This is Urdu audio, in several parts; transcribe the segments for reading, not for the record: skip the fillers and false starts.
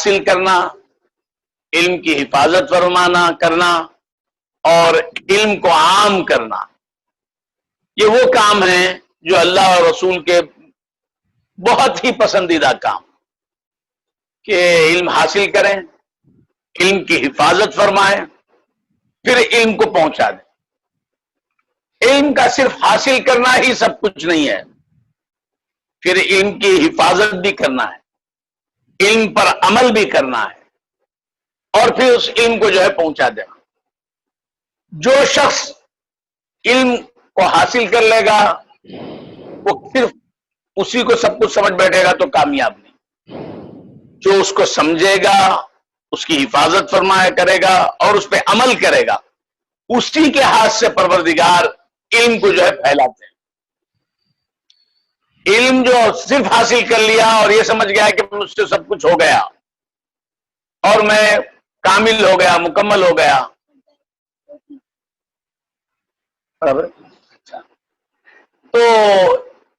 حاصل کرنا، علم کی حفاظت فرمانا کرنا اور علم کو عام کرنا، یہ وہ کام ہیں جو اللہ اور رسول کے بہت ہی پسندیدہ کام، کہ علم حاصل کریں، علم کی حفاظت فرمائیں، پھر علم کو پہنچا دیں۔ علم کا صرف حاصل کرنا ہی سب کچھ نہیں ہے، پھر علم کی حفاظت بھی کرنا ہے، علم پر عمل بھی کرنا ہے، اور پھر اس علم کو جو ہے پہنچا دینا۔ جو شخص علم کو حاصل کر لے گا وہ صرف اسی کو سب کچھ سمجھ بیٹھے گا تو کامیاب نہیں۔ جو اس کو سمجھے گا، اس کی حفاظت فرمایا کرے گا اور اس پہ عمل کرے گا، اسی کے ہاتھ سے پروردگار علم کو جو ہے پھیلاتے ہیں۔ علم جو صرف حاصل کر لیا اور یہ سمجھ گیا کہ مجھ سے سب کچھ ہو گیا اور میں کامل ہو گیا، مکمل ہو گیا، تو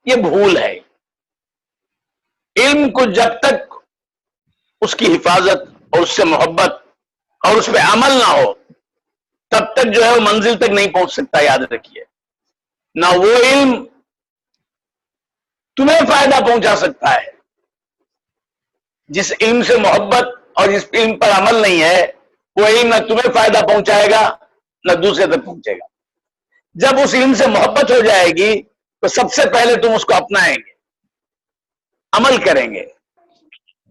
یہ بھول ہے۔ علم کو جب تک اس کی حفاظت اور اس سے محبت اور اس پہ عمل نہ ہو تب تک جو ہے وہ منزل تک نہیں پہنچ سکتا، یاد رکھیے۔ نہ وہ علم تمہیں فائدہ پہنچا سکتا ہے، جس علم سے محبت اور جس علم پر عمل نہیں ہے وہ علم نہ تمہیں فائدہ پہنچائے گا نہ دوسرے تک پہنچے گا۔ جب اس علم سے محبت ہو جائے گی تو سب سے پہلے تم اس کو اپنائیں گے، عمل کریں گے۔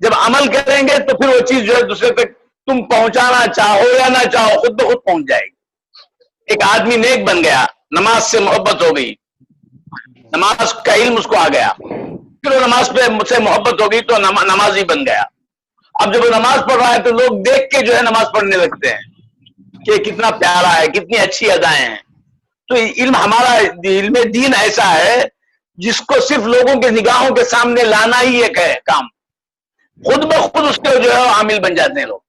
جب عمل کریں گے تو پھر وہ چیز جو ہے دوسرے تک تم پہنچانا چاہو یا نہ چاہو خود بخود پہنچ جائے گی۔ ایک آدمی نیک بن گیا، نماز سے محبت ہو گئی، نماز کا علم اس کو آ گیا، پھر وہ نماز پہ مجھ سے محبت ہو گئی تو نمازی بن گیا۔ اب جب وہ نماز پڑھ رہا ہے تو لوگ دیکھ کے جو ہے نماز پڑھنے لگتے ہیں کہ کتنا پیارا ہے، کتنی اچھی ادائیں ہیں۔ تو علم ہمارا علم دین ایسا ہے جس کو صرف لوگوں کے نگاہوں کے سامنے لانا ہی ایک ہے کام، خود بخود اس کے جو ہے عامل بن جاتے ہیں لوگ۔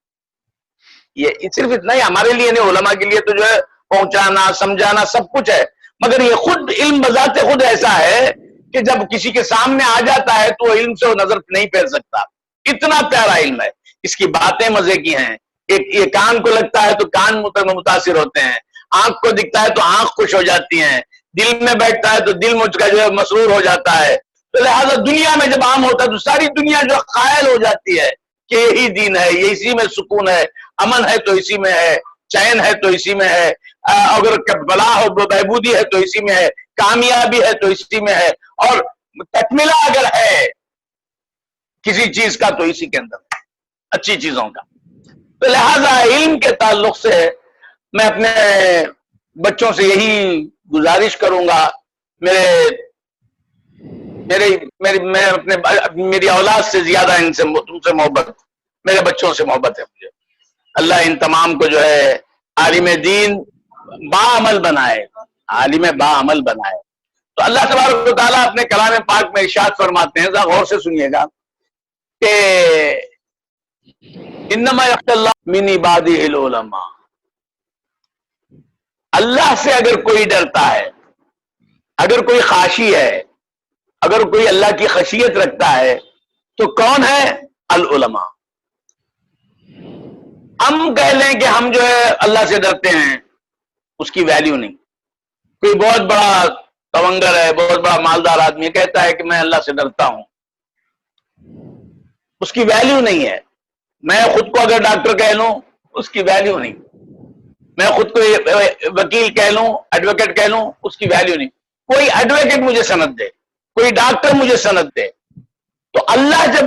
یہ صرف اتنا ہی ہمارے لیے نہیں، علماء کے لیے تو جو ہے پہنچانا سمجھانا سب کچھ ہے، مگر یہ خود علم بذات خود ایسا ہے کہ جب کسی کے سامنے آ جاتا ہے تو وہ علم سے وہ نظر نہیں پھیر سکتا، اتنا پیارا علم ہے۔ اس کی باتیں مزے کی ہیں، یہ کان کو لگتا ہے تو کان متاثر ہوتے ہیں، آنکھ کو دکھتا ہے تو آنکھ خوش ہو جاتی ہیں، دل میں بیٹھتا ہے تو دل مجھ کا جو ہے مسرور ہو جاتا ہے۔ تو لہذا دنیا میں جب عام ہوتا ہے تو ساری دنیا جو قائل ہو جاتی ہے کہ یہی دین ہے، یہ اسی میں سکون ہے، امن ہے تو اسی میں ہے، چین ہے تو اسی میں ہے، اگر بلا ہو بہبودی ہے تو اسی میں ہے، کامیابی ہے تو اسی میں ہے، اور تکملہ اگر ہے کسی چیز کا تو اسی کے اندر ہے، اچھی چیزوں کا۔ تو لہذا علم کے تعلق سے میں اپنے بچوں سے یہی گزارش کروں گا، میری اولاد سے زیادہ تم سے محبت، میرے بچوں سے محبت ہے مجھے۔ اللہ ان تمام کو جو ہے عالم دین باعمل بنائے، عالم باعمل بنائے۔ تو اللہ تبارک و تعالیٰ اپنے کلام پاک میں ارشاد فرماتے ہیں، ذرا غور سے سنیے گا، کہ انما یخشی اللہ من عبادہ العلماء، اللہ سے اگر کوئی ڈرتا ہے، اگر کوئی خاشی ہے، اگر کوئی اللہ کی خشیت رکھتا ہے تو کون ہے؟ العلماء۔ ہم کہہ لیں کہ ہم جو ہے اللہ سے ڈرتے ہیں، اس کی ویلیو نہیں۔ کوئی بہت بڑا تونگر ہے، بہت بڑا مالدار آدمی کہتا ہے کہ میں اللہ سے ڈرتا ہوں، اس کی ویلیو نہیں ہے۔ میں خود کو اگر ڈاکٹر کہہ لوں، اس کی ویلیو نہیں۔ میں خود کو وکیل کہہ لوں، ایڈوکیٹ کہہ لوں، اس کی ویلیو نہیں۔ کوئی ایڈوکیٹ مجھے سند دے، کوئی ڈاکٹر مجھے سند دے، تو اللہ جب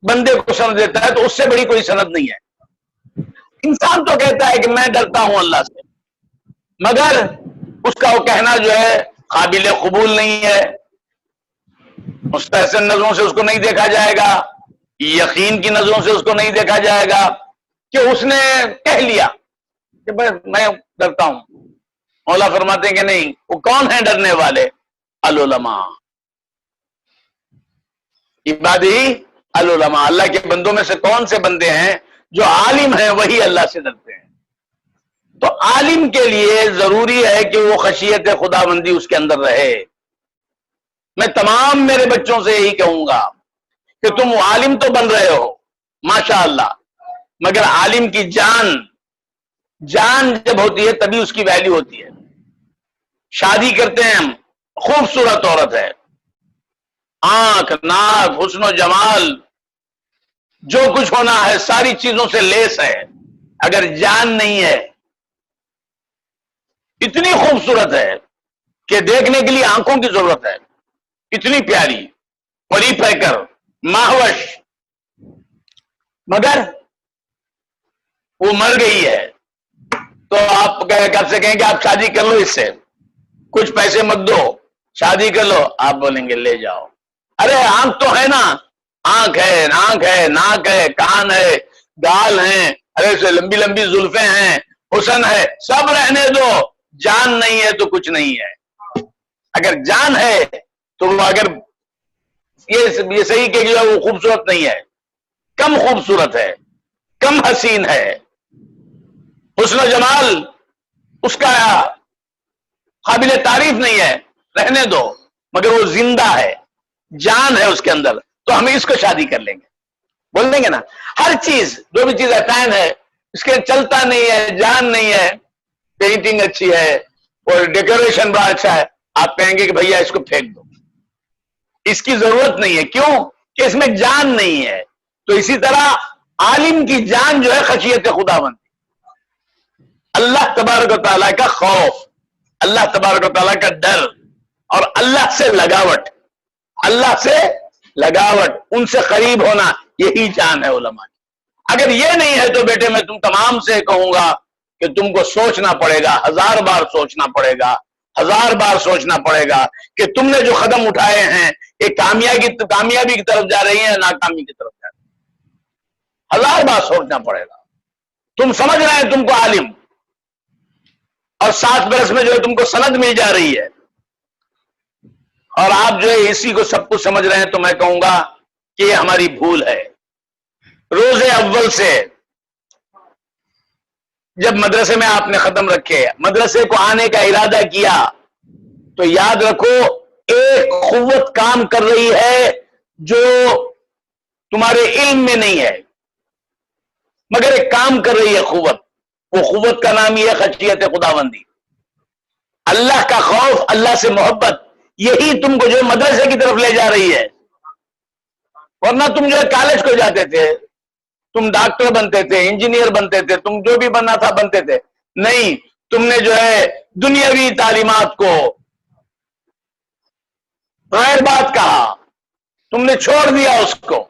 بندے کو سند دیتا ہے تو اس سے بڑی کوئی سند نہیں ہے۔ انسان تو کہتا ہے کہ میں ڈرتا ہوں اللہ سے، مگر اس کا وہ کہنا جو ہے قابل قبول نہیں ہے، مستحسن نظروں سے اس کو نہیں دیکھا جائے گا، یقین کی نظروں سے اس کو نہیں دیکھا جائے گا، کہ اس نے کہہ لیا کہ میں ڈرتا ہوں۔ مولا فرماتے ہیں کہ نہیں، وہ کون ہیں ڈرنے والے؟ العلماء، عبادی العلماء۔ اللہ کے بندوں میں سے کون سے بندے ہیں جو عالم ہیں، وہی اللہ سے ڈرتے ہیں۔ تو عالم کے لیے ضروری ہے کہ وہ خشیت خداوندی اس کے اندر رہے۔ میں تمام میرے بچوں سے یہی کہوں گا کہ تم عالم تو بن رہے ہو، ماشاء اللہ. مگر عالم کی جان جب ہوتی ہے تبھی اس کی ویلیو ہوتی ہے. شادی کرتے ہیں ہم، خوبصورت عورت ہے، آنکھ ناک حسن و جمال جو کچھ ہونا ہے ساری چیزوں سے لیس ہے، اگر جان نہیں ہے، اتنی خوبصورت ہے کہ دیکھنے کے لیے آنکھوں کی ضرورت ہے، اتنی پیاری، پری پیکر، ماہوش، مگر وہ مر گئی ہے تو آپ کب سے کہیں کہ آپ شادی کر لو اس سے، کچھ پیسے مت دو، شادی کر لو، آپ بولیں گے لے جاؤ. ارے آنکھ تو ہے نا، آنکھ ہے، ناک ہے، کان ہے، گال ہیں، ارے سے لمبی لمبی زلفیں ہیں، حسن ہے، سب رہنے دو، جان نہیں ہے تو کچھ نہیں ہے. اگر جان ہے تو وہ اگر یہ صحیح کہ وہ خوبصورت نہیں ہے، کم خوبصورت ہے، کم حسین ہے، حسن و جمال اس کا قابل تعریف نہیں ہے، رہنے دو، مگر وہ زندہ ہے، جان ہے اس کے اندر، تو ہم اس کو شادی کر لیں گے. بول دیں گے نا. ہر چیز جو بھی چیز ہے، فین ہے، اس کے چلتا نہیں ہے، جان نہیں ہے، پینٹنگ اچھی ہے اور ڈیکوریشن بڑا اچھا ہے، آپ کہیں گے کہ بھیا اس کو پھینک دو، اس کی ضرورت نہیں ہے. کیوں کہ اس میں جان نہیں ہے. تو اسی طرح عالم کی جان جو ہے خشیت خداوند، اللہ تبارک و تعالیٰ کا خوف، اللہ تبارک و تعالیٰ کا ڈر، اور اللہ سے لگاوٹ، اللہ سے لگاوٹ، ان سے قریب ہونا، یہی جان ہے علماء کی. اگر یہ نہیں ہے تو بیٹے میں تم تمام سے کہوں گا کہ تم کو سوچنا پڑے گا، 1000 بار سوچنا پڑے گا، 1000 بار سوچنا پڑے گا کہ تم نے جو قدم اٹھائے ہیں یہ کامیابی کی طرف جا رہی ہیں، ناکامی کی طرف جا رہی ہیں. 1000 بار سوچنا پڑے گا. تم سمجھ رہے ہیں تم کو عالم، اور 7 برس میں جو ہے تم کو سند مل جا رہی ہے، اور آپ جو ہے اسی کو سب کچھ سمجھ رہے ہیں، تو میں کہوں گا کہ یہ ہماری بھول ہے. روز اول سے جب مدرسے میں آپ نے قدم رکھے، مدرسے کو آنے کا ارادہ کیا، تو یاد رکھو ایک قوت کام کر رہی ہے جو تمہارے علم میں نہیں ہے، مگر ایک کام کر رہی ہے قوت. وہ قوت کا نام یہ خشیت خداوندی، اللہ کا خوف، اللہ سے محبت، یہی تم کو جو مدرسے کی طرف لے جا رہی ہے. ورنہ تم جو ہے کالج کو جاتے تھے، تم ڈاکٹر بنتے تھے، انجینئر بنتے تھے، تم جو بھی بننا تھا بنتے تھے. نہیں، تم نے جو ہے دنیاوی تعلیمات کو غیر بات کہا، تم نے چھوڑ دیا اس کو.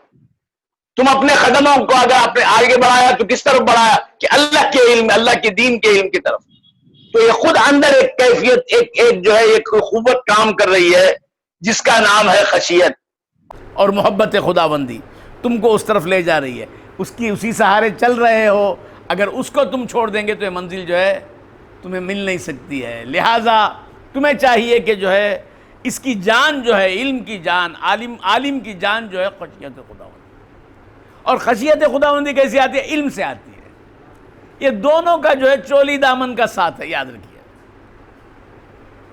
تم اپنے قدموں کو اگر آپ نے آگے بڑھایا تو کس طرف بڑھایا؟ کہ اللہ کے علم، اللہ کے دین کے علم کی طرف. تو یہ خود اندر ایک کیفیت، ایک جو ہے ایک قوت کام کر رہی ہے جس کا نام ہے خشیت اور محبت خداوندی، تم کو اس طرف لے جا رہی ہے. اسی سہارے چل رہے ہو. اگر اس کو تم چھوڑ دیں گے تو یہ منزل جو ہے تمہیں مل نہیں سکتی ہے. لہٰذا تمہیں چاہیے کہ جو ہے اس کی جان جو ہے، علم کی جان، عالم کی جان جو ہے خشیت خداوندی. اور خشیت خداوندی کیسی آتی ہے؟ علم سے آتی ہے. یہ دونوں کا جو ہے چولی دامن کا ساتھ ہے، یاد رکھیے.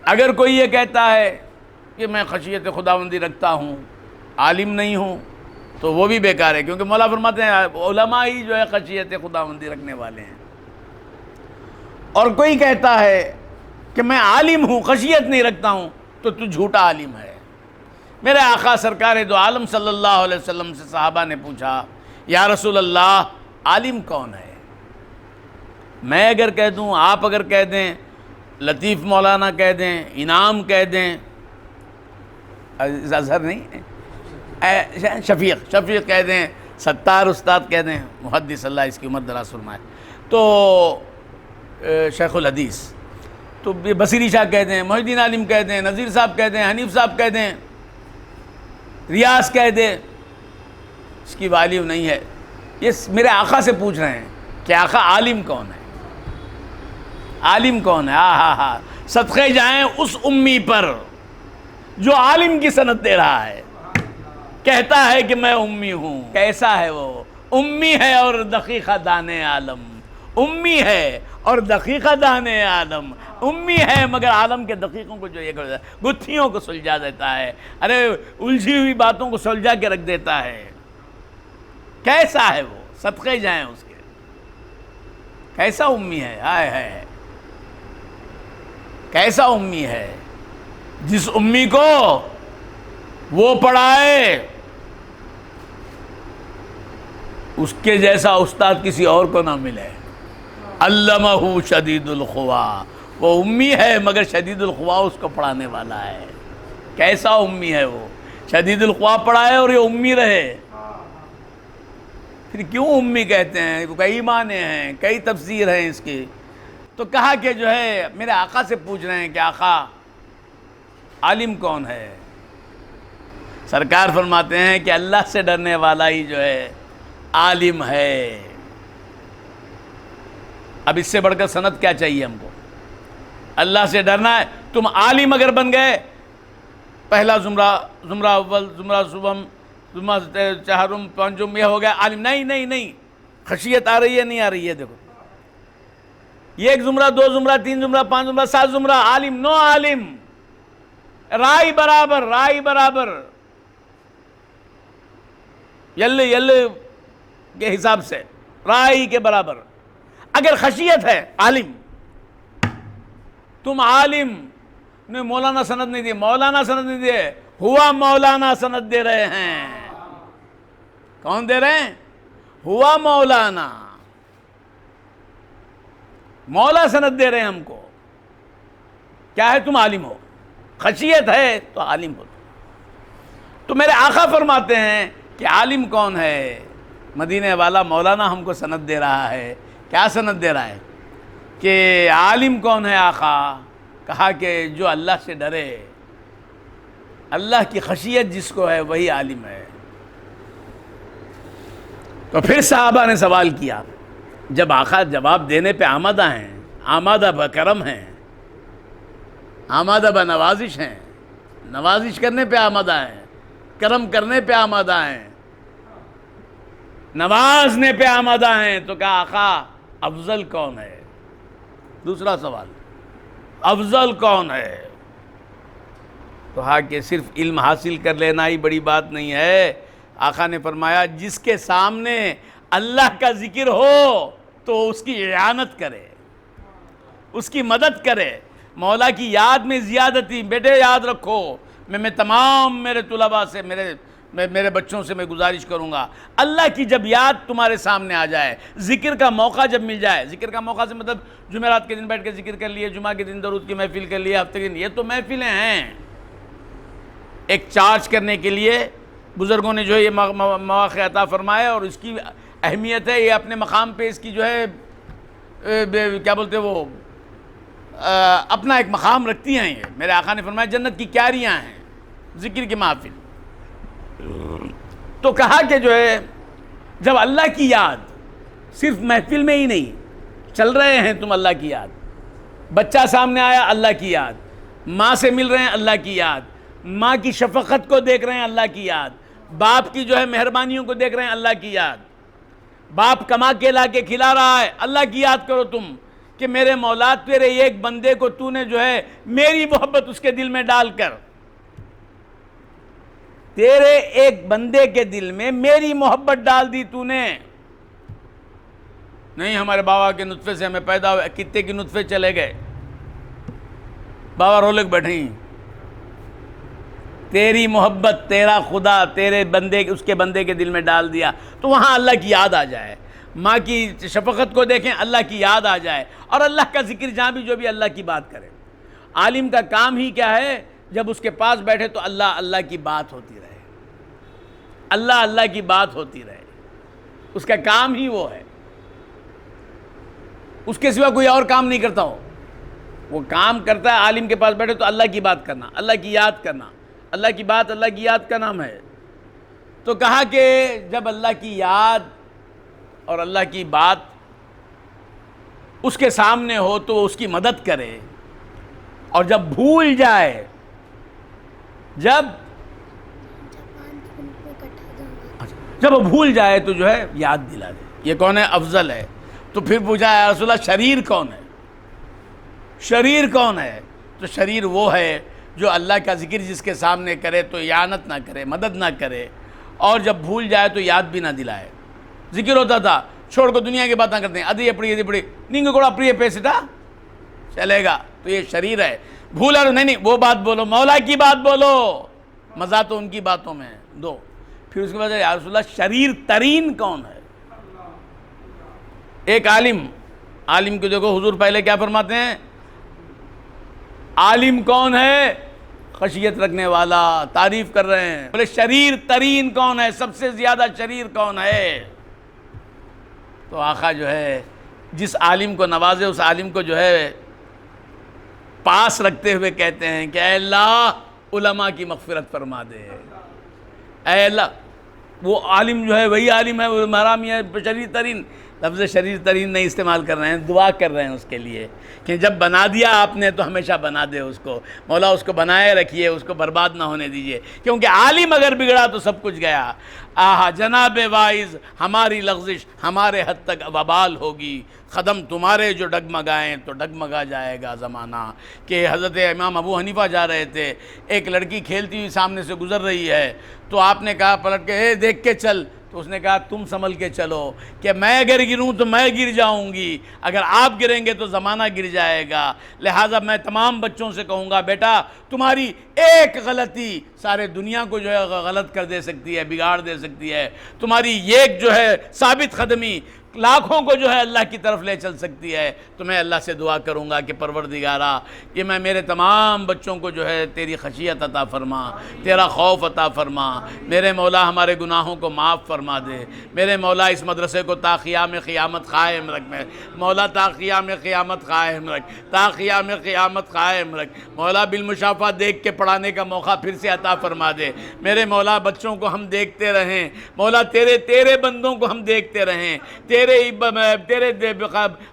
اگر کوئی یہ کہتا ہے کہ میں خشیت خداوندی رکھتا ہوں، عالم نہیں ہوں، تو وہ بھی بیکار ہے، کیونکہ مولا فرماتے ہیں علماء ہی جو ہے خشیت خداوندی رکھنے والے ہیں. اور کوئی کہتا ہے کہ میں عالم ہوں، خشیت نہیں رکھتا ہوں، تو جھوٹا عالم ہے. میرے آقا سرکار دو عالم صلی اللہ علیہ وسلم سے صحابہ نے پوچھا، یا رسول اللہ عالم کون ہے؟ میں اگر کہہ دوں، آپ اگر کہہ دیں، لطیف مولانا کہہ دیں، انعام کہہ دیں، اظہر نہیں، شفیق کہہ دیں، ستار استاد کہہ دیں، محدث اللہ اس کی عمر دراز فرمائے، تو شیخ الحدیث، تو بصیری شاہ کہہ دیں، محی الدین عالم کہہ دیں، نذیر صاحب کہہ دیں، حنیف صاحب کہہ دیں، ریاض کہہ دیں، اس کی ویلیو نہیں ہے. یہ میرے آقا سے پوچھ رہے ہیں کہ آقا عالم کون ہے؟ عالم کون ہے؟ صدقے جائیں اس امی پر جو عالم کی سند دے رہا ہے، کہتا ہے کہ میں امی ہوں. کیسا ہے وہ؟ امی ہے اور دقیقہ دانے عالم، امی ہے اور دقیقہ دانے عالم، امی ہے مگر عالم کے دقیقوں کو جو یہ کرتا ہے، گتھیوں کو سلجھا دیتا ہے، ارے الجھی ہوئی باتوں کو سلجھا کے رکھ دیتا ہے. کیسا ہے وہ، صدقے جائیں اس کے، کیسا امی ہے، ہائے ہائے، کیسا امی ہے جس امی کو وہ پڑھائے اس کے جیسا استاد کسی اور کو نہ ملے. علمہ شدید القوا، وہ امی ہے مگر شدید القوا اس کو پڑھانے والا ہے. کیسا امی ہے وہ، شدید القوا پڑھائے اور یہ امی رہے. پھر کیوں امی کہتے ہیں؟ کئی معنی ہیں، کئی تفسیر ہیں اس کی. تو کہا کہ جو ہے میرے آقا سے پوچھ رہے ہیں کہ آقا عالم کون ہے؟ سرکار فرماتے ہیں کہ اللہ سے ڈرنے والا ہی جو ہے عالم ہے. اب اس سے بڑھ کر سند کیا چاہیے ہم کو؟ اللہ سے ڈرنا ہے. تم عالم اگر بن گئے، پہلا زمرہ اول، زمرہ سوم، زمرہ چہارم، پانچم، یہ ہو گیا عالم. نہیں نہیں نہیں، خشیت آ رہی ہے نہیں آ رہی ہے؟ دیکھو، یہ ایک زمرہ، دو زمرہ، تین زمرہ، پانچ زمرہ، سات زمرہ، عالم نو عالم، رائی برابر، رائی برابر، یل کے حساب سے رائی کے برابر. اگر خشیت ہے عالم، تم عالم نے مولانا سند نہیں دی، مولانا سند نہیں دے، ہوا مولانا سند دے رہے ہیں. کون دے رہے ہیں؟ ہوا مولانا، مولا سند دے رہے ہیں ہم کو. کیا ہے؟ تم عالم ہو. خشیت ہے تو عالم ہو. تو میرے آقا فرماتے ہیں کہ عالم کون ہے؟ مدینے والا مولانا ہم کو سند دے رہا ہے. کیا سند دے رہا ہے؟ کہ عالم کون ہے آقا؟ کہا کہ جو اللہ سے ڈرے، اللہ کی خشیت جس کو ہے وہی عالم ہے. تو پھر صحابہ نے سوال کیا، جب آقا جواب دینے پہ آمادہ ہیں، آمادہ بکرم ہیں، آمادہ بنوازش ہیں، نوازش کرنے پہ آمادہ ہیں، کرم کرنے پہ آمادہ ہیں، نوازنے پہ آمادہ ہیں، تو کہا آقا افضل کون ہے؟ دوسرا سوال، افضل کون ہے؟ تو کہا کہ صرف علم حاصل کر لینا ہی بڑی بات نہیں ہے. آقا نے فرمایا جس کے سامنے اللہ کا ذکر ہو تو اس کی اعانت کرے، اس کی مدد کرے. مولا کی یاد میں زیادتی، بیٹے یاد رکھو، میں تمام میرے طلباء سے، میرے بچوں سے میں گزارش کروں گا، اللہ کی جب یاد تمہارے سامنے آ جائے، ذکر کا موقع جب مل جائے، ذکر کا موقع سے مطلب جمعرات کے دن بیٹھ کے ذکر کر لیے، جمعہ کے دن درود کی محفل کر لیے، ہفتے کے دن، یہ تو محفلیں ہیں. ایک چارج کرنے کے لیے بزرگوں نے جو ہے یہ مواقع عطا فرمائے، اور اس کی اہمیت ہے. یہ اپنے مقام پہ اس کی جو ہے کیا بولتے وہ اپنا ایک مقام رکھتی ہیں. یہ میرے آقا نے فرمایا جنت کی کیاریاں ہیں ذکر کی محفل. تو کہا کہ جو ہے جب اللہ کی یاد صرف محفل میں ہی نہیں، چل رہے ہیں تم اللہ کی یاد، بچہ سامنے آیا اللہ کی یاد، ماں سے مل رہے ہیں اللہ کی یاد، ماں کی شفقت کو دیکھ رہے ہیں اللہ کی یاد، باپ کی جو ہے مہربانیوں کو دیکھ رہے ہیں اللہ کی یاد، باپ کما کے لا کے کھلا رہا ہے، اللہ کی یاد کرو تم کہ میرے مولا تیرے ایک بندے کو تو نے جو ہے میری محبت اس کے دل میں ڈال کر، تیرے ایک بندے کے دل میں میری محبت ڈال دی تو نے. نہیں ہمارے بابا کے نطفے سے ہمیں پیدا ہوئے، کتے کی نطفے چلے گئے، بابا رولک بیٹھیں. تیری محبت تیرا خدا تیرے بندے اس کے بندے کے دل میں ڈال دیا تو وہاں اللہ کی یاد آ جائے. ماں کی شفقت کو دیکھیں، اللہ کی یاد آ جائے، اور اللہ کا ذکر جہاں بھی جو بھی اللہ کی بات کرے. عالم کا کام ہی کیا ہے؟ جب اس کے پاس بیٹھے تو اللہ اللہ کی بات ہوتی رہے، اللہ اللہ کی بات ہوتی رہے. اس کا کام ہی وہ ہے، اس کے سوا کوئی اور کام نہیں کرتا ہو. وہ کام کرتا ہے عالم کے پاس بیٹھے تو اللہ کی بات کرنا، اللہ کی یاد کرنا. اللہ کی بات اللہ کی یاد کا نام ہے. تو کہا کہ جب اللہ کی یاد اور اللہ کی بات اس کے سامنے ہو تو وہ اس کی مدد کرے، اور جب بھول جائے، جب وہ بھول جائے تو جو ہے یاد دلا دے. یہ کون ہے؟ افضل ہے. تو پھر پوچھا یا رسول اللہ شریر کون ہے؟ شریر کون ہے؟ تو شریر وہ ہے جو اللہ کا ذکر جس کے سامنے کرے تو اعانت نہ کرے، مدد نہ کرے، اور جب بھول جائے تو یاد بھی نہ دلائے. ذکر ہوتا تھا، چھوڑ کو دنیا کی باتیں کرتے ہیں، ادھی پڑی نینگ کو پریے پیسٹا چلے گا، تو یہ شریر ہے، بھولا نہیں وہ بات بولو، مولا کی بات بولو، مزہ تو ان کی باتوں میں ہے دو۔ پھر اس کے بعد یا رسول اللہ شریر ترین کون ہے؟ ایک عالم کو دیکھو حضور پہلے کیا فرماتے ہیں، عالم کون ہے؟ خشیت رکھنے والا، تعریف کر رہے ہیں، بولے شریر ترین کون ہے، سب سے زیادہ شریر کون ہے؟ تو آقا جو ہے جس عالم کو نوازے اس عالم کو جو ہے پاس رکھتے ہوئے کہتے ہیں کہ اے اللہ علماء کی مغفرت فرما دے، اے اللہ وہ عالم جو ہے وہی عالم ہے، وہ مرامی ہے، شریر ترین، لفظ شریر ترین نہیں استعمال کر رہے ہیں، دعا کر رہے ہیں اس کے لیے کہ جب بنا دیا آپ نے تو ہمیشہ بنا دے اس کو، مولا اس کو بنائے رکھیے، اس کو برباد نہ ہونے دیجئے، کیونکہ عالم اگر بگڑا تو سب کچھ گیا۔ آہا جناب واعظ ہماری لغزش ہمارے حد تک وبال ہوگی، قدم تمہارے جو ڈگمگائیں تو ڈگمگا جائے گا زمانہ۔ کہ حضرت امام ابو حنیفہ جا رہے تھے، ایک لڑکی کھیلتی ہوئی سامنے سے گزر رہی ہے، تو آپ نے کہا پلٹ کے اے دیکھ کے چل، تو اس نے کہا تم سنبھل کے چلو کہ میں اگر گروں تو میں گر جاؤں گی، اگر آپ گریں گے تو زمانہ گر جائے گا، لہٰذا میں تمام بچوں سے کہوں گا بیٹا تمہاری ایک غلطی سارے دنیا کو جو ہے غلط کر دے سکتی ہے، بگاڑ دے سکتی ہے، تمہاری ایک جو ہے ثابت قدمی لاکھوں کو جو ہے اللہ کی طرف لے چل سکتی ہے۔ تو میں اللہ سے دعا کروں گا کہ پروردگارا کہ میں میرے تمام بچوں کو جو ہے تیری خشیت عطا فرما، تیرا خوف عطا فرما، میرے مولا ہمارے گناہوں کو معاف فرما دے، میرے مولا اس مدرسے کو تا قیام قیامت قائم رکھ، میں مولا تا قیام قیامت قائم رکھ، تا قیام قیامت قائم رکھ، مولا بالمشافہ دیکھ کے پڑھانے کا موقع پھر سے عطا فرما دے، میرے مولا بچوں کو ہم دیکھتے رہیں، مولا تیرے بندوں کو ہم دیکھتے رہیں، تیرے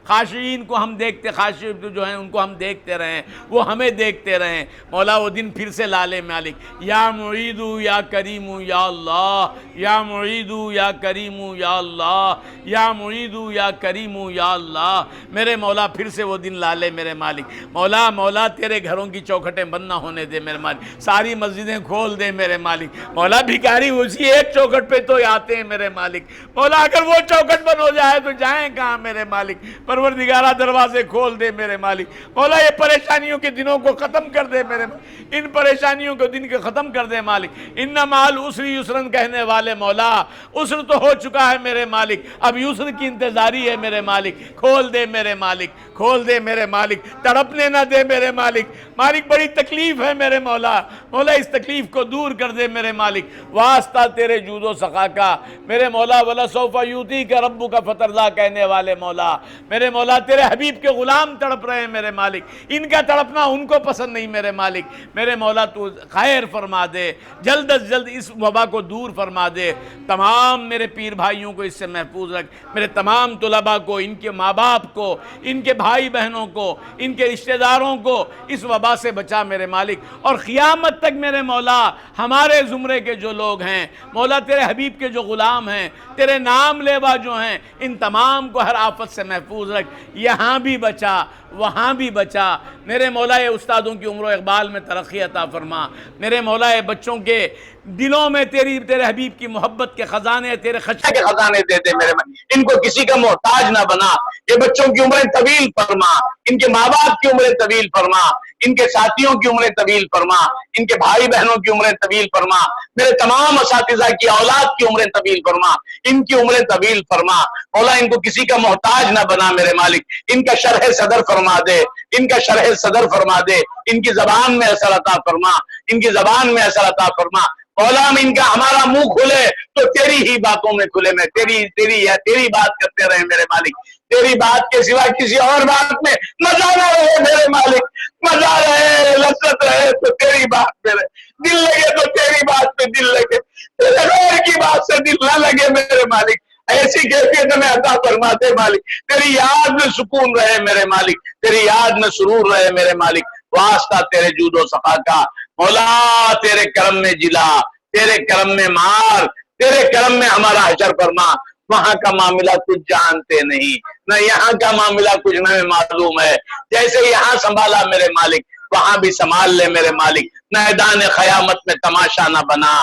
خاشعین کو ہم دیکھتے، خاشعین جو ہیں ان کو ہم دیکھتے رہیں، وہ ہمیں دیکھتے رہیں، مولا وہ دن پھر سے لالے مالک، یا معیدو یا کریمو یا اللہ، یا معیدو یا کریمو یا اللہ، یا معیدو یا کریمو یا اللہ، میرے مولا پھر سے وہ دن لالے میرے مالک، مولا تیرے گھروں کی چوکھٹیں بند نہ ہونے دے میرے مالک، ساری مسجدیں کھول دے میرے مالک، مولا بھکاری اسی ایک چوکھٹ پہ تو آتے ہیں میرے مالک، مولا اگر وہ چوکھٹ بند ہو جائے تو جائیں کہاں میرے مالک، پروردگارہ دروازے کھول دے میرے مالک، مولا یہ پریشانیوں کے دنوں کو ختم کر دے میرے مالک، ان پریشانیوں کے دن کو ختم کر دے مالک، ان مال عسری یسرن کہنے والے مولا عسر تو ہو چکا ہے میرے مالک، اب یسر کی انتظاری ہے میرے مالک، کھول دے میرے مالک، کھول دے میرے مالک، تڑپنے نہ دے میرے مالک، مالک بڑی تکلیف ہے میرے مولا اس تکلیف کو دور کر دے میرے مالک، واسطہ تیرے جود و سخا کا میرے مولا، وَلَسَوْفَ يُؤْتِيكَ رَبُّكَ فَتَرْضَىٰ کہنے والے مولا، میرے مولا تیرے حبیب کے غلام تڑپ رہے ہیں میرے مالک، ان کا تڑپنا ان کو پسند نہیں میرے مالک، میرے مولا تو خیر فرما دے، جلد از جلد اس وبا کو دور فرما دے، تمام میرے پیر بھائیوں کو اس سے محفوظ رکھ، میرے تمام طلباء کو، ان کے ماں باپ کو، ان کے بھائی بہنوں کو، ان کے رشتہ داروں کو اس وبا سے بچا میرے مالک، اور قیامت تک میرے مولا ہمارے زمرے کے جو لوگ ہیں مولا، تیرے حبیب کے جو غلام ہیں، تیرے نام لیوا جو ہیں، ان تمام کو ہر آفت سے محفوظ رکھ، یہاں بھی بچا وہاں بھی بچا، میرے مولا یہ استادوں کی عمر و اقبال میں ترقی عطا فرما، میرے مولا یہ بچوں کے دلوں میں تیرے حبیب کی محبت کے خزانے، تیرے خشیت کے خزانے دے دے میرے مالک، ان کو کسی کا محتاج نہ بنا، یہ بچوں کی عمریں طویل فرما، ان کے ماں باپ کی عمریں طویل فرما، ان کے ساتھیوں کی عمریں طویل فرما، ان کے بھائی بہنوں کی عمریں طویل فرما، میرے تمام اساتذہ کی اولاد کی عمریں طویل فرما، ان کی عمریں طویل فرما، مولا ان کو کسی کا محتاج نہ بنا میرے مالک، ان کا شرح صدر فرما دے، ان کا شرح صدر فرما دے، ان کی زبان میں اثر عطا فرما، ان کی زبان میں اثر عطا فرما، مولا ان کا ہمارا منہ کھلے تو تیری ہی باتوں میں کھلے، میں تیری بات کرتے رہے میرے مالک، تیری بات کے سوا کسی اور بات میں مزہ نہ رہے میرے مالک، مزہ رہے لذت رہے تو تیری بات پہ رہے، دل لگے تو تیری بات پہ دل لگے، تیرے غیر کی بات سے دل نہ لگے میرے مالک، ایسی کیفیت میں عطا فرما دے مالک، تیری یاد میں سکون رہے میرے مالک، تیری یاد میں سرور رہے میرے مالک، واسطہ تیرے جود و سخا کا مولا، تیرے کرم میں جلا، تیرے کرم میں مار، تیرے کرم میں ہمارا حشر فرما، وہاں کا معاملہ کچھ جانتے نہیں، نہ یہاں کا معاملہ کچھ نہ معلوم ہے، جیسے یہاں سنبھالا میرے مالک وہاں بھی سنبھال لے میرے مالک، میدان قیامت میں تماشا نہ بنا،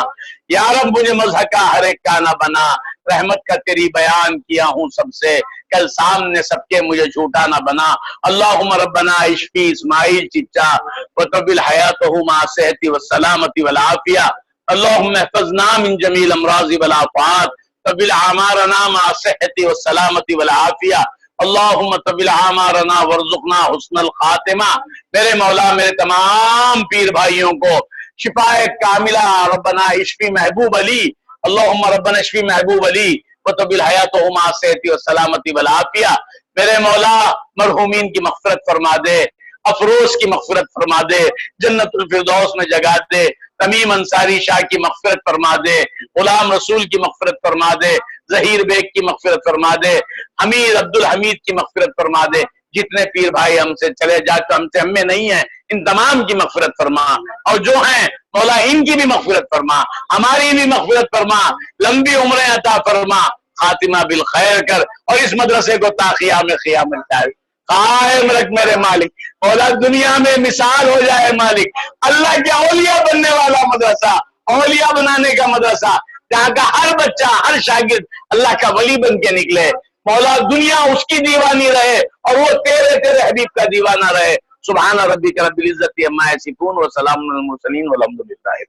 یا رب مجھے مضحکہ ہر ایک کا نہ بنا، رحمت کا تیری بیان کیا ہوں سب سے، کل سامنے سب کے مجھے جھوٹا نہ بنا۔ اللہم ربنا اشفی اسماعیل چچا وطول حیاتہ مع صحت والسلامت والعافیہ، اللہم احفظنا من جمیع الامراض والآفات، طول اعمارنا مع صحت والسلامت والعافیہ، اللہم طول اعمارنا وارزقنا حسن الخاتمہ۔ میرے مولا میرے تمام پیر بھائیوں کو شفائے کاملہ، ربنا اشفی محبوب علی، اللہم ربنا اشفی محبوب علی وطول حیاتہ مع صحت والسلامت والعافیہ۔ میرے مولا مرحومین کی مغفرت فرما دے، افروز کی مغفرت فرما دے، جنت الفردوس میں جگہ دے، تمیم انصاری شاہ کی مغفرت فرما دے، غلام رسول کی مغفرت فرما دے، ظہیر بیگ کی مغفرت فرما دے، حمید عبدالحمید کی مغفرت فرما دے، جتنے پیر بھائی ہم سے چلے جا تو ہم میں نہیں ہیں ان تمام کی مغفرت فرما، اور جو ہیں مولا ان کی بھی مغفرت فرما، ہماری بھی مغفرت فرما، لمبی عمریں عطا فرما، خاتمہ بالخیر کر، اور اس مدرسے کو تا قیام قیامت جائے قائم رکھ میرے مالک۔ مولا دنیا میں مثال ہو جائے مالک، اللہ کے اولیاء بننے والا مدرسہ، اولیاء بنانے کا مدرسہ، جہاں کا ہر بچہ ہر شاگرد اللہ کا ولی بن کے نکلے۔ مولا دنیا اس کی دیوانی رہے اور وہ تیرے حبیب کا دیوانہ رہے۔ سبحان ربک رب العزت عما یصفون وسلام علی المرسلین والحمد للہ۔